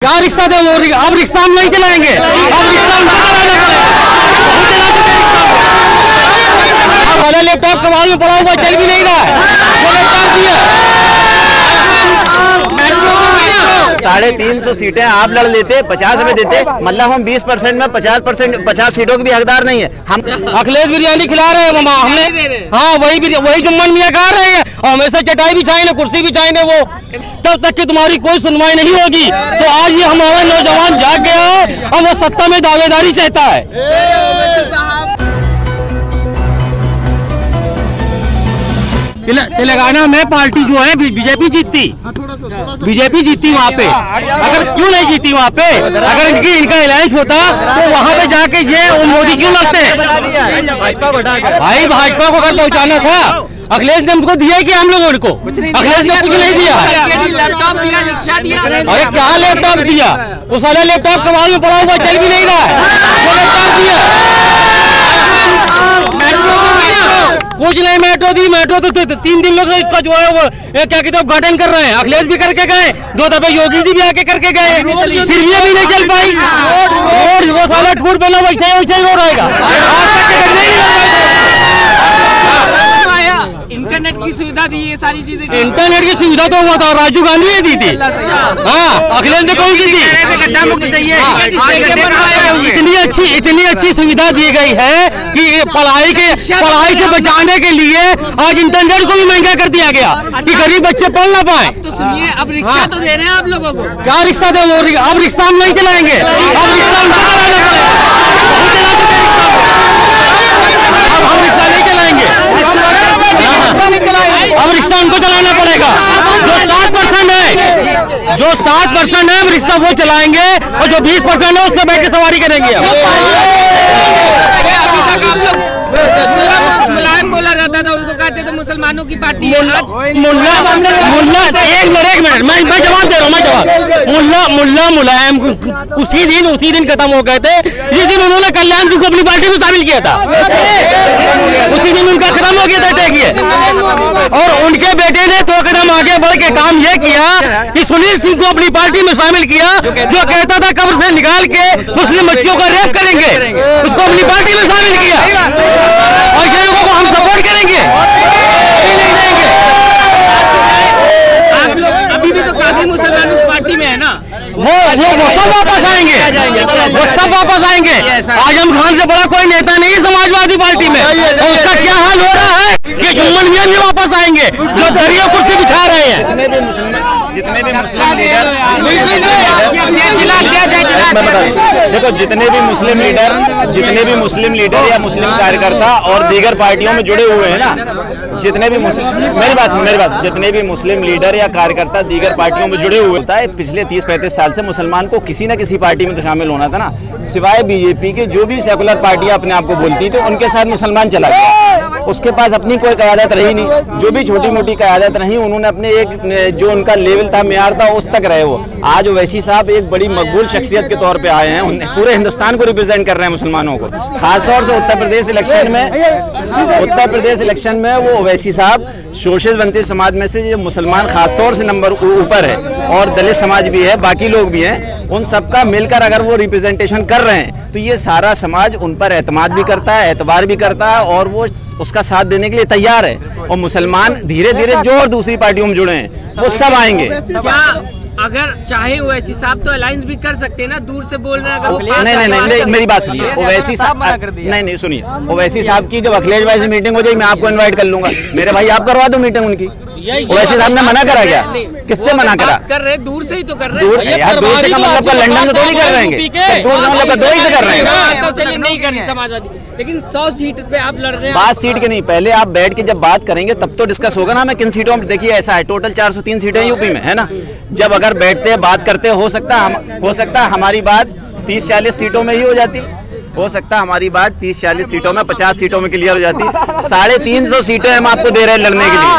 क्या रिक्शा दे वो अब रिक्शा हम नहीं चलाएंगे। अब वाला लैपटॉप कमाल में पड़ा हुआ चल भी नहीं रहा है। 350 सीटें आप लड़ लेते, 50 में देते, मतलब हम 20% में 50 सीटों के भी हकदार नहीं है। हम अखिलेश बिरयानी खिला रहे हैं मामा हमने, हाँ वही जुम्मन मियाँ खा रहे हैं। हमेशा चटाई भी चाहिए, कुर्सी भी चाहिए, वो तब तक कि तुम्हारी कोई सुनवाई नहीं होगी। तो आज ये हमारा नौजवान जाग गया है और वो सत्ता में दावेदारी चाहता है। तेलंगाना में पार्टी जो है बीजेपी जीतती वहाँ पे। अगर क्यों नहीं जीती वहाँ पे, अगर इनका अलायंस होता तो वहाँ पे जाके ये मोदी क्यों लगते हैं? भाई भाजपा को अगर पहुँचाना था, अखिलेश ने हमको दिया कि हम लोगों को, अखिलेश ने कुछ नहीं दिया है। अरे क्या लैपटॉप दिया? उस वाला लैपटॉप कमाल में पड़ा हुआ चल भी नहीं रहा है। कुछ नहीं, मेट्रो तो 3 दिन लोग इसका जो है वो क्या कहते हैं उद्घाटन कर रहे हैं। अखिलेश भी करके गए, 2 दफे योगी जी भी आके करके गए, फिर भी अभी नहीं चल पाई। और वो साला ठूट बना वैसे ही हो रहेगा। इंटरनेट की सुविधा दी, ये सारी चीजें। इंटरनेट की सुविधा तो हुआ था राजीव गांधी ने दी थी। हाँ, अखिलेश ने कौन सी दी? इतनी अच्छी सुविधा दी गई है कि पढ़ाई से बचाने के लिए आज इंटरनेट को भी महंगा कर दिया गया कि गरीब बच्चे पढ़ ना पाए। तो सुनिए, अब रिक्शा तो दे रहे हैं आप लोगों को। क्या रिक्शा दे वो? अब रिक्शा हम नहीं चलाएंगे। अब हम रिक्शा नहीं चलाएंगे। अब रिक्शा उनको चलाना पड़ेगा। जो 7% है रिक्शा वो चलाएंगे, और जो 20% है उसमें बैठ के सवारी करेंगे। अभी तक आप लोग मुलायम बोला जाता था, उनको कहते थे मुसलमानों की पार्टी। मुल्ला एक मिनट मैं जवाब दे रहा हूँ। मुल्ला मुलायम उसी दिन खत्म हो गए थे जिस दिन उन्होंने कल्याण सिंह को अपनी पार्टी में शामिल किया था। उसी दिन उनका कदम हो गया था देखिए। और उनके बेटे ने 2 कदम आगे बढ़ के काम ये किया कि सुनील सिंह को अपनी पार्टी में शामिल किया, जो कहता था कब्र से निकाल के मुस्लिम बच्चियों का रेप करेंगे, उसको अपनी पार्टी में शामिल किया। और ऐसे लोगों को हम सपोर्ट करेंगे, नहीं देंगे। आप लोग अभी भी तो काफी मुसलमान उस पार्टी में है ना, वो सब वापस आएंगे। आजम खान से बड़ा कोई नेता नहीं है समाजवादी पार्टी में। और उसका क्या हाल हो रहा है कि जुम्मन मियां भी वापस आएंगे, जो दरिया कुर्सी बिछा रहे हैं। जितने भी मुस्लिम लीडर देखो, जितने भी मुस्लिम लीडर या मुस्लिम कार्यकर्ता और दीगर पार्टियों में जुड़े हुए हैं ना, जितने भी मेरी बात जितने भी मुस्लिम लीडर या कार्यकर्ता दीगर पार्टियों में जुड़े हुए होता है, पिछले 30-35 साल से मुसलमान को किसी न किसी पार्टी में तो शामिल होना था ना। सिवाय बीजेपी के जो भी सेकुलर पार्टियां अपने आप को बोलती थी, उनके साथ मुसलमान चला गया। उसके पास अपनी कोई क़यादत रही नहीं। जो भी छोटी मोटी क़यादत रही, उन्होंने अपने एक जो उनका लेवल था, मेयार था, उस तक रहे वो। आज ओवैसी साहब एक बड़ी मकबूल शख्सियत के तौर पे आए हैं, पूरे हिंदुस्तान को रिप्रेजेंट कर रहे हैं मुसलमानों को। खासतौर से उत्तर प्रदेश इलेक्शन में वो ओवैसी साहब शोषित वंचित समाज में से जो मुसलमान खासतौर से नंबर ऊपर है, और दलित समाज भी है, बाकी लोग भी हैं, उन सबका मिलकर अगर वो रिप्रेजेंटेशन कर रहे हैं, तो ये सारा समाज उन पर एतमाद भी करता है, एतबार भी करता है, और वो उसका साथ देने के लिए तैयार है। और मुसलमान धीरे धीरे जो और दूसरी पार्टियों में जुड़े हैं, वो सब आएंगे। अगर चाहे ओवैसी साहब तो अलायंस भी कर सकते हैं ना, दूर से बोल रहे हैं। नहीं, मेरी बात सुनिए। ओवैसी साहब नहीं सुनिए, ओवैसी साहब की जब अखिलेश भाई से मीटिंग हो जाएगी, मैं आपको इनवाइट कर लूंगा। मेरे भाई आप करवा दो मीटिंग उनकी। ओवैसी साहब ने मना करा क्या? किससे मना करा? कर रहे दूर से ही तो कर रहे हैं। दूर से का मतलब का लंदन से थोड़ी कर रहे हैं, दूर से मतलब दो ही से कर रहे हैं। तो चलिए नहीं करनी समाजवादी, लेकिन 100 सीट पे आप लड़ रहे हैं। बात सीट की नहीं, पहले आप बैठ के जब बात करेंगे तब तो डिस्कस होगा ना। हमें किन सीटों में, देखिए ऐसा है, टोटल 403 सीटें यूपी में है ना। जब अगर बैठते बात करते, हो सकता है हमारी बात 30-40 सीटों में ही हो जाती। हो सकता है हमारी बात 30-40 सीटों में, 50 सीटों में क्लियर हो जाती। 350 सीटें हम आपको दे रहे हैं लड़ने के लिए।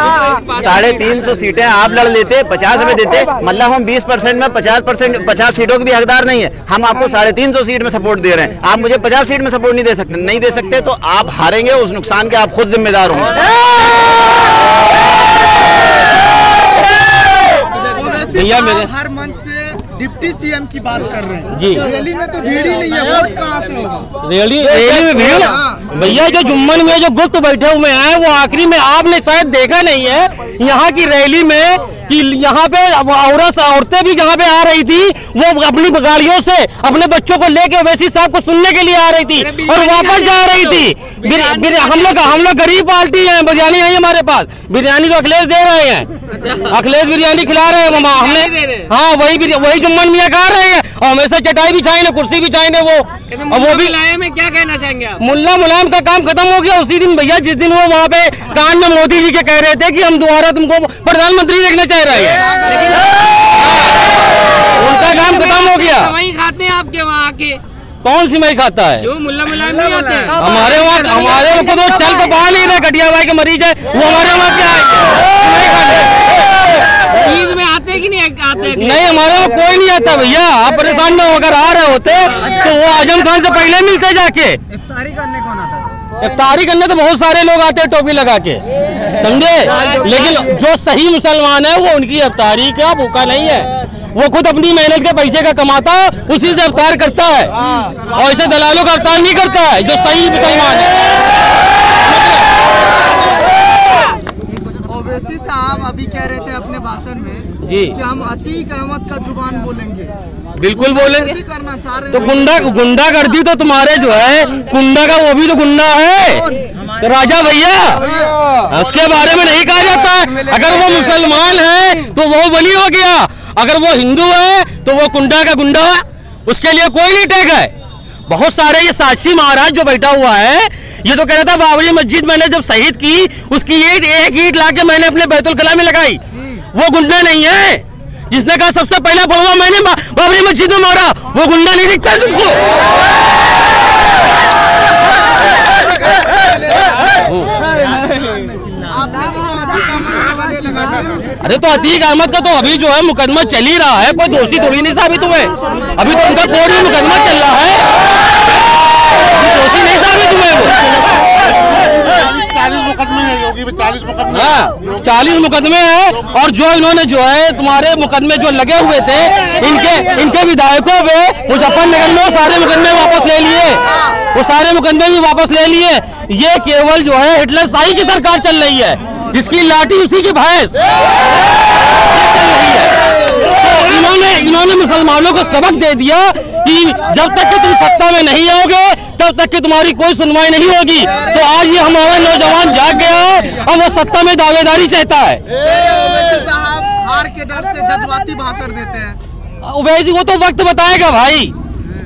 350 सीटें आप लड़ लेते, 50 में देते, मतलब हम 20% में 50 सीटों के भी हकदार नहीं है। हम आपको 350 सीट में सपोर्ट दे रहे हैं। आप मुझे 50 सीट में सपोर्ट नहीं दे सकते, तो आप हारेंगे। उस नुकसान के आप खुद जिम्मेदार होंगे। भैया मेरे हर मंच से डिप्टी सीएम की बात कर रहे हैं जी। रैली में तो भीड़ ही नहीं है, वोट कहाँ से होगा? रैली में भीड़ भैया, जो जुम्मन में जो गुप्त बैठे हुए हैं वो आखिरी में आपने शायद देखा नहीं है यहाँ की रैली में कि यहाँ पे औरतें भी जहाँ पे आ रही थी वो अपनी गाड़ियों से अपने बच्चों को लेके ओवैसी साहब को सुनने के लिए आ रही थी और वापस जा रही थी। हम लोग गरीब पार्टी हैं, बिरयानी है हमारे पास, बिरयानी तो अखिलेश दे रहे हैं, अखिलेश बिरयानी खिला रहे हैं मामा हमने, हाँ वही जुम्मन मियाँ खा रहे हैं और हमेशा चटाई भी चाहिए, कुर्सी भी चाहिए वो भी। में क्या कहना चाहेंगे आप? मुल्ला मुलायम का काम खत्म हो गया उसी दिन भैया, जिस दिन वो वहाँ पे कान में मोदी जी के कह रहे थे कि हम दोबारा तुमको प्रधानमंत्री देखना चाह रहे हैं, उनका काम खत्म हो गया। वही खाते हैं आपके वहाँ आके? कौन सी मई खाता है? जो मुल्ला मुलायम नहीं आते हैं हमारे वहाँ को तो चल तो पा नहीं रहे, गठिया भाई के मरीज है वो हमारे वहाँ क्या चीज में आते कि नहीं आते? नहीं, हमारे वहाँ कोई नहीं आता भैया। आप परेशान न होकर आ रहे होते तो वो आजम खान से पहले मिलते जाके। इफ्तारी करने कौन आता था? इफ्तारी करने तो बहुत सारे लोग आते हैं टोपी लगा के, समझे, लेकिन जो सही मुसलमान है वो उनकी इफ्तारी का भूखा नहीं है, वो खुद अपनी मेहनत के पैसे का कमाता है, उसी से इफ्तार करता है और ऐसे दलालों का इफ्तार नहीं करता है जो सही मुसलमान है। ओवैसी साहब अभी कह रहे थे अपने भाषण में जी कि हम अतीक अहमद का जुबान बोलेंगे, बिल्कुल बोलेंगे। करना चाह रहे तो गुंडागर्दी तो तुम्हारे जो है गुंडा का वो भी तो गुंडा है, तो राजा भैया उसके बारे में नहीं कहा जाता है। अगर वो मुसलमान है तो वो बली हो गया, अगर वो हिंदू है तो वो गुंडा का गुंडा, उसके लिए कोई नहीं टैग है। बहुत सारे ये साक्षी महाराज जो बैठा हुआ है ये तो कह रहा था बाबरी मस्जिद मैंने जब शहीद की उसकी एक ईंट लाके मैंने अपने बैतुल कला में लगाई, वो गुंडा नहीं है। जिसने कहा सबसे पहला फड़वा मैंने बाबरी मस्जिद में मारा, वो गुंडा नहीं दिखता तुमको? अरे तो अतीक अहमद का तो अभी जो है मुकदमा चल ही रहा है, कोई दोषी थोड़ी नहीं साबित हुए, अभी तो उनका कोर्ट में मुकदमा चल रहा है, दोषी नहीं साबित हुए वो। 40 मुकदमे हैं योगी में, 40 मुकदमे। हाँ 40 मुकदमे हैं और जो इन्होंने जो है तुम्हारे मुकदमे जो लगे हुए थे इनके विधायकों पे मुजफ्फरनगर में वो सारे मुकदमे वापस ले लिए, वो सारे मुकदमे भी वापस ले लिए। ये केवल जो है हिटलर शाही की सरकार चल रही है, जिसकी लाठी उसी की भैंस चल रही है। तो इन्होंने मुसलमानों को सबक दे दिया कि जब तक कि तुम सत्ता में नहीं आओगे तब तक कि तुम्हारी कोई सुनवाई नहीं होगी। तो आज ये हमारा नौजवान जाग गया है और वो सत्ता में दावेदारी चाहता है। साहब हार के डर से जज्बाती भाषण देते हैं। वैसे वो तो वक्त बताएगा भाई,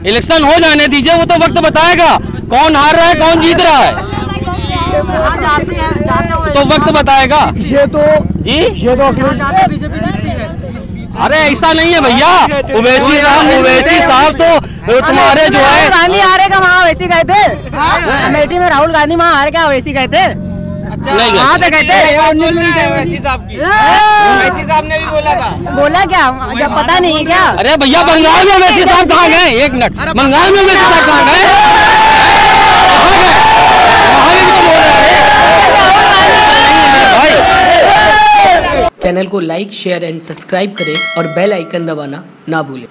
इलेक्शन हो जाने दीजिए, वो तो वक्त बताएगा कौन हार रहा है कौन जीत रहा है, तो वक्त बताएगा। ये तो बीजेपी जीतती है। अरे ऐसा नहीं है भैया, ओवैसी साहब तो तुम्हारे जो है गांधी हारेगा वहाँ ओवैसी गए थे, अमेठी में राहुल गांधी वहाँ हार क्या ओवैसी गए थे? नहीं वहाँ पे गए थे। ओवैसी साहब ने भी बोला था। बोला क्या जब पता नहीं क्या? अरे भैया बंगाल में ओवैसी साहब कहाँ गए? एक मिनट, बंगाल में ओवैसी साहब कहाँ गए? चैनल को लाइक शेयर एंड सब्सक्राइब करें और बेल आइकन दबाना ना भूलें।